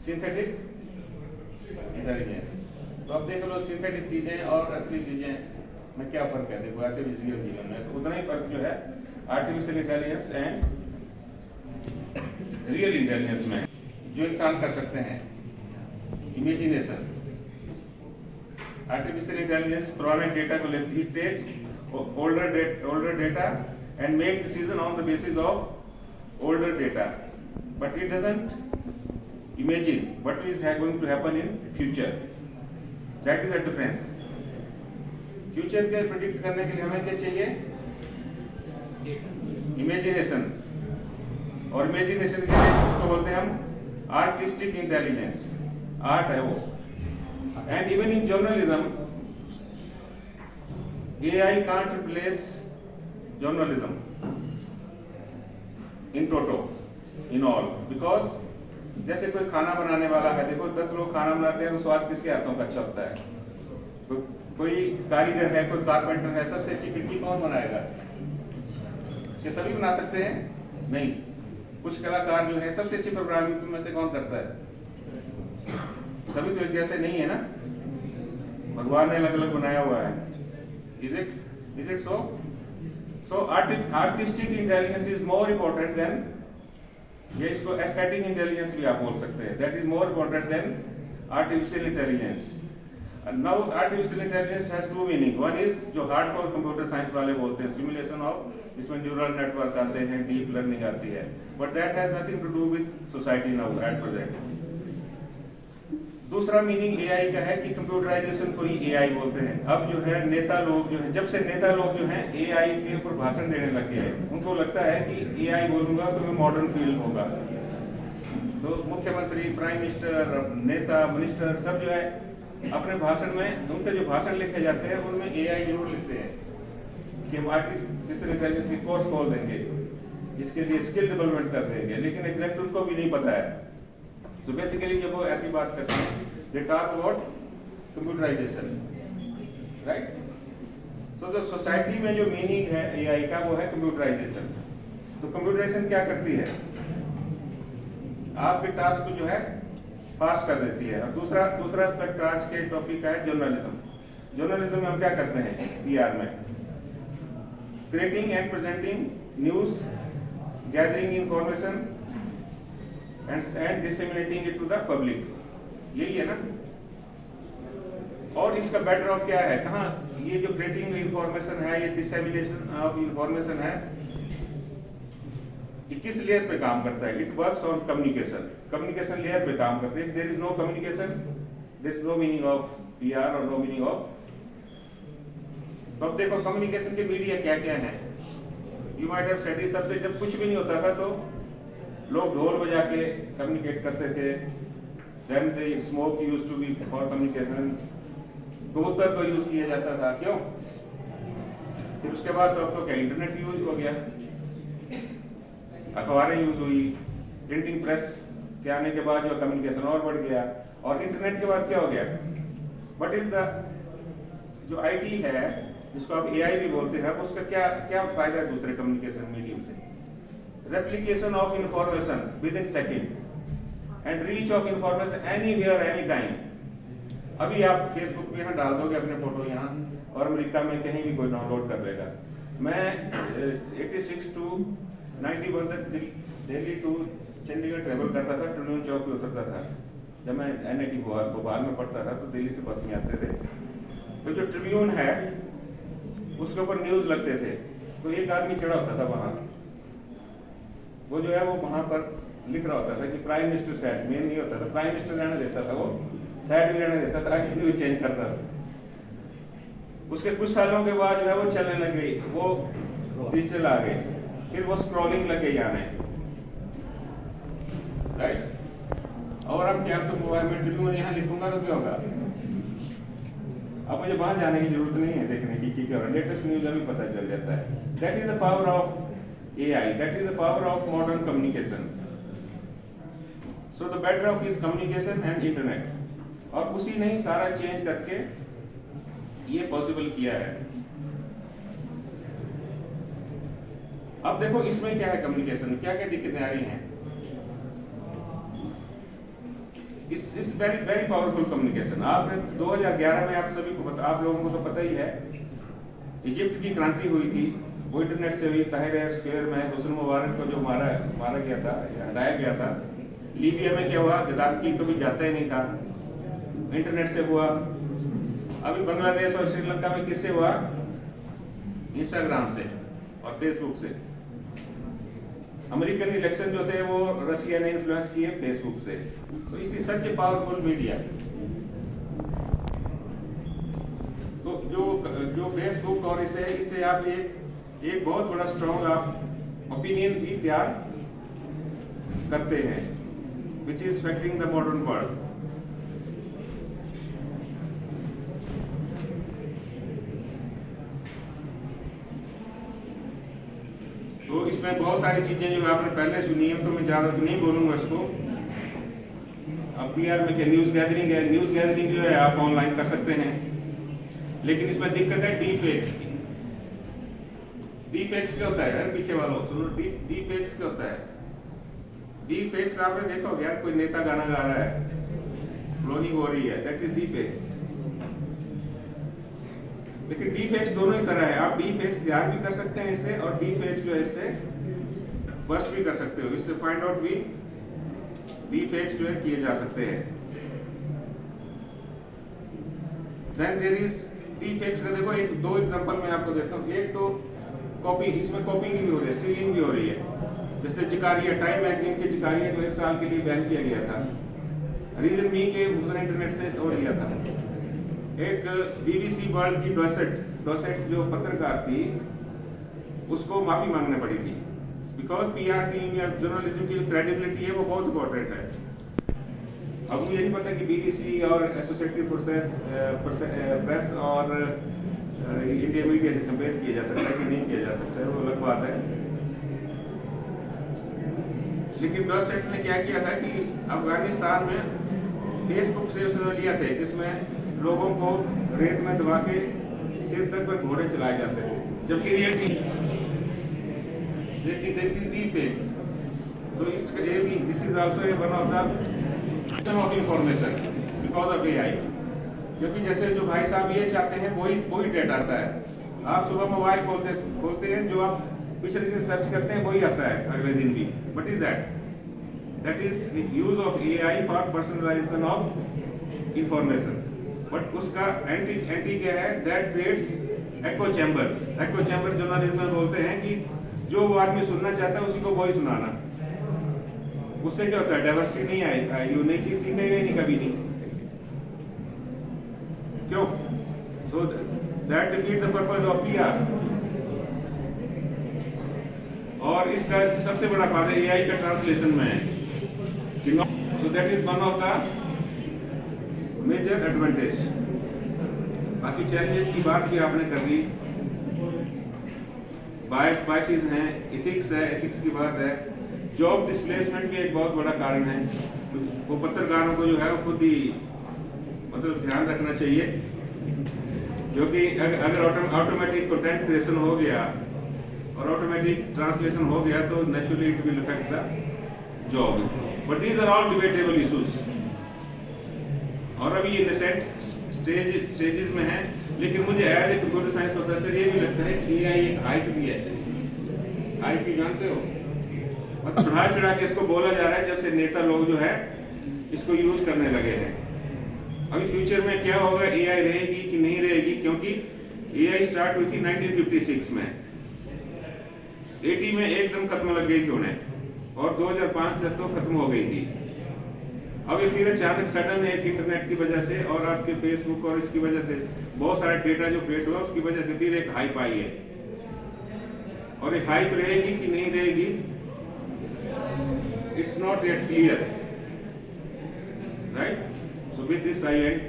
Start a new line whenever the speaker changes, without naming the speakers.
Synthetic intelligence. तो अब देख लो सिंथेटिक चीजें और असली चीजें में क्या फर्क है। देखो ऐसे भी रियल जीवन में तो उतना ही फर्क जो है artificial intelligence and real intelligence में। जो इंसान कर सकते हैं इमेजिनेशन। आर्टिफिशियल इंटेलिजेंस पुराने डेटा को लेती take older data and make decision on the basis of older data, but it doesn't imagine what is going to happen in future. That is the difference. Future के predict करने के लिए हमें क्या चाहिए? इमेजिनेशन। और इमेजिनेशन के लिए उसको बोलते हैं हम आर्टिस्टिक इंटेलिजेंस। आर्ट है वो। And even in journalism AI can't replace journalism in toto, in all, because जैसे कोई खाना बनाने वाला है, देखो 10 लोग खाना बनाते हैं तो स्वाद किसके हाथों का अच्छा होता है? कोई कारीगर है, कोई कारपेंटर है, सबसे अच्छी खिड़की कौन बनाएगा? क्या सभी बना सकते हैं? नहीं। कुछ कलाकार जो है सबसे अच्छी प्रोग्रामिंग में से कौन करता है? सभी तो एक जैसे नहीं है ना, भगवान ने अलग अलग बनाया हुआ है। Is it so? So artistic intelligence is more important than, ये इसको aesthetic intelligence भी आप बोल सकते हैं। That is more important than artificial intelligence. And now artificial intelligence has two meaning. One is जो hardcore computer science वाले बोलते हैं simulation of, इसमें neural network आते हैं, deep learning आती है, but that has nothing to do with society now at present. दूसरा मीनिंग AI का है कि कंप्यूटराइजेशन को ही AI बोलते हैं। अब जो है नेता लोग जो है, जब से नेता लोग जो हैं AI के ऊपर भाषण देने लगे हैं, उनको लगता है कि AI बोलूंगा तो मैं मॉडर्न फील होगा। तो मुख्यमंत्री, प्राइम मिनिस्टर, नेता, मिनिस्टर सब जो है अपने भाषण में, उनके जो भाषण लिखे जाते हैं उनमें AI जरूर लिखते हैं कि हम आर्टिफिशियल इंटेलिजेंस की कोर्स खोल देंगे, इसके लिए स्किल डेवलपमेंट कर देंगे, लेकिन एग्जैक्ट उनको भी नहीं पता है। So basically जब वो ऐसी बात करते हैं, they talk about computerization, right? So जो सोसाइटी में जो मीनिंग है AI का वो है कंप्यूटराइजेशन। तो कंप्यूटराइजेशन क्या करती है? आपके टास्क को जो है फास्ट कर देती है। और दूसरा एस्पेक्ट आज के टॉपिक का है जर्नलिज्म। जर्नलिज्म में हम क्या करते हैं PR में? Creating and presenting news, gathering information and disseminating it to the public, यही है ना। और इसका बैकग्राउंड क्या है? कहाँ ये जो क्रिएटिंग इंफॉर्मेशन है, ये डिसेमिनेशन ऑफ इंफॉर्मेशन है, ये किस लेयर पे काम करता है? It works on communication layer पे काम करते हैं। There is no communication, there is no meaning of PR और नो मीनिंग ऑफ। तो अब देखो कम्युनिकेशन के मीडिया क्या क्या है। यू माइट हैव स्टडी, सबसे जब कुछ भी नहीं होता था तो लोग ढोल बजा के कम्युनिकेट करते थे। Then the smoke used to be for communication. कबूतर को यूज किया जाता था, क्यों? फिर उसके बाद तो अब तो क्या इंटरनेट यूज हो गया, अखबारें यूज हुई, प्रिंटिंग प्रेस के आने के बाद जो कम्युनिकेशन और बढ़ गया, और इंटरनेट के बाद क्या हो गया? What is the जो IT है जिसको आप AI भी बोलते हैं, उसका क्या क्या फायदा है दूसरे कम्युनिकेशन मीडियम से? Replication of information within second and reach of information anywhere anytime. अभी आप फेसबुक पे यहाँ डाल दोगे अपने फोटो यहाँ, और अमेरिका में कहीं भी कोई डाउनलोड कर लेगा। मैं 86 to 91 तक दिल्ली टू चंडीगढ़ ट्रेवल करता था, ट्रिब्यून चौक पे उतरता था। जब मैं NIT भोपाल में पढ़ता था तो दिल्ली से बस में आते थे। तो जो ट्रिब्यून है उसके ऊपर न्यूज लगते थे, तो एक आदमी चढ़ा होता था वहाँ, वो जो है वो वहां पर लिख रहा होता था कि प्राइम मिनिस्टर सैड। मेन नहीं होता था, प्राइम मिनिस्टर रहने देता था, वो सैड भी रहने देता था, न्यूज चेंज करता था। उसके कुछ सालों के बाद जो है वो चलने लग गई, वो डिजिटल आ गए, फिर वो स्क्रॉलिंग लग गई आने, राइट। और अब क्या, तो मोबाइल में ट्रिब्यून यहाँ लिखूंगा तो क्या होगा? अब मुझे वहां जाने की जरूरत नहीं है देखने की क्या हो रहा है, लेटेस्ट न्यूज अभी पता चल जाता है। That is the power of AI, that is the power of modern communication. So the bedrock is communication and internet. और उसी ने ही सारा चेंज करके ये पॉसिबल किया है। अब देखो इसमें क्या है कम्युनिकेशन में, क्या क्या दिक्कतें आ रही हैं। इस वेरी वेरी पावरफुल कम्युनिकेशन। आपने 2011 में आप लोगों को तो पता ही है, इजिप्ट की क्रांति हुई थी, वो इंटरनेट से हुई। ताहिर स्क्वायर में हुस्न मुबारक को जो मारा गया था, हटाया गया था। लीबिया में क्या हुआ, गद्दाफी कभी जाता ही नहीं था, इंटरनेट से हुआ। अभी बांग्लादेश और श्रीलंका में किससे हुआ, इंस्टाग्राम से और फेसबुक से। अमेरिकन इलेक्शन जो थे वो रशिया ने इन्फ्लुएंस किए फेसबुक से। तो it is such a powerful media. तो जो फेसबुक और इससे आप एक बहुत बड़ा स्ट्रॉन्ग आप ओपिनियन भी तैयार करते हैं, which is affecting the modern world. तो इसमें बहुत सारी चीजें जो आपने पहले सुनी है, तो मैं ज्यादा तो नहीं बोलूंगा इसको। अब पीआर में क्या न्यूज गैदरिंग है, न्यूज गैदरिंग जो है आप ऑनलाइन कर सकते हैं, लेकिन इसमें दिक्कत है डीफेक्स की। डीफेक्स क्या होता है, पीछे वालों सुनो, डीफेक्स क्या होता है? डीफेक्स आपने देखा होगा, यार कोई नेता गाना गा रहा है, क्लोनिंग हो रही है, दैट इज डीफेक्स। लेकिन डीफेक्स दोनों ही तरह है। आप डीफेक्स तैयार भी कर सकते हैं इससे, और डीफेक्स जो है इससे बस्ट भी कर सकते हो, इससे फाइंड आउट भी डीफेक्स जो है किए जा सकते हैं। देन देयर इज डीफेक्स का देखो दो एग्जांपल मैं आपको देता हूँ। एक तो कॉपी, इसमें कॉपिंग भी हो रही है, स्टीलिंग भी हो रही है। जैसे जिकारिया, टाइम मैगजीन के जिकारिया को 1 साल के लिए बैन किया गया था, रीजन भी के उसने इंटरनेट से तोड़ लिया था। एक BBC वर्ल्ड की डॉसेट जो पत्रकार थी, उसको माफी मांगनी पड़ी थी, बिकॉज PR टीम या जर्नलिज्म की जो क्रेडिबिलिटी है वो बहुत इंपॉर्टेंट है। अब मुझे नहीं पता कि BBC और एसोसिएटेड प्रेस और इंडिया मीडिया से कंपेयर किया जा सकता है कि नहीं किया जा सकता है, वो अलग बात है। लेकिन डॉसेट ने क्या किया था कि अफगानिस्तान में फेसबुक से उसने लिया था, जिसमें लोगों को रेत में दबा के सिर तक पर घोड़े चलाए जाते थे, जबकि रियलिटी डीफेक। तो this is also one of the of information because of AI। क्योंकि जैसे जो भाई साहब ये चाहते हैं वही डेटा आता है। आप सुबह मोबाइल खोलते हैं, जो आप पिछले दिन सर्च करते हैं वही आता है अगले दिन भी। What is that is use of AI for personalization of information. But उसका एंटी क्या है, that creates echo chambers. Echo chamber journalism में बोलते हैं कि जो वो आदमी सुनना चाहता है उसी को वही सुनाना। उससे क्या होता है, डाइवर्सिटी नहीं आएगी, वो नई चीज सीखेगा ही नहीं, कभी नहीं। क्यों? So that defeat the purpose of PR। और इसका सबसे बड़ा फायदा AI का ट्रांसलेशन में है। So that is one of the major advantage. बाकी चैलेंजेस की बात की आपने कर ली, बायसेस हैं, एथिक्स है, एथिक्स की बात है। जॉब डिस्प्लेसमेंट भी एक बहुत बड़ा कारण है। वो पत्रकारों को जो है वो खुद ही मतलब ध्यान रखना चाहिए, क्योंकि अगर ऑटोमेटिक कंटेंट क्रिएशन हो गया और ऑटोमेटिक ट्रांसलेशन हो गया तो naturally it will affect the job. But these are all debatable issues, और अभी ये नेसेंट स्टेजेस में है। लेकिन मुझे as a computer science professor ये भी लगता है कि AI एक हाइप भी है। हाइप भी जानते हो, मतलब बढ़ा चढ़ा के इसको बोला जा रहा है, जब से नेता लोग जो है इसको यूज करने लगे हैं। अभी फ्यूचर में क्या होगा, AI रहेगी कि नहीं रहेगी, क्योंकि AI स्टार्ट हुई थी 1956 में, 80 में एकदम खत्म लग गई थी उन्हें, और 2005 से तो खत्म हो गई थी। अब ये फिर अचानक सडन एक इंटरनेट की वजह से और आपके फेसबुक और इसकी वजह से बहुत सारा डेटा जो क्रिएट हुआ, उसकी वजह से फिर एक हाइप आई है। और ये हाइप रहेगी कि नहीं रहेगी, it's not yet clear, right? So with this I and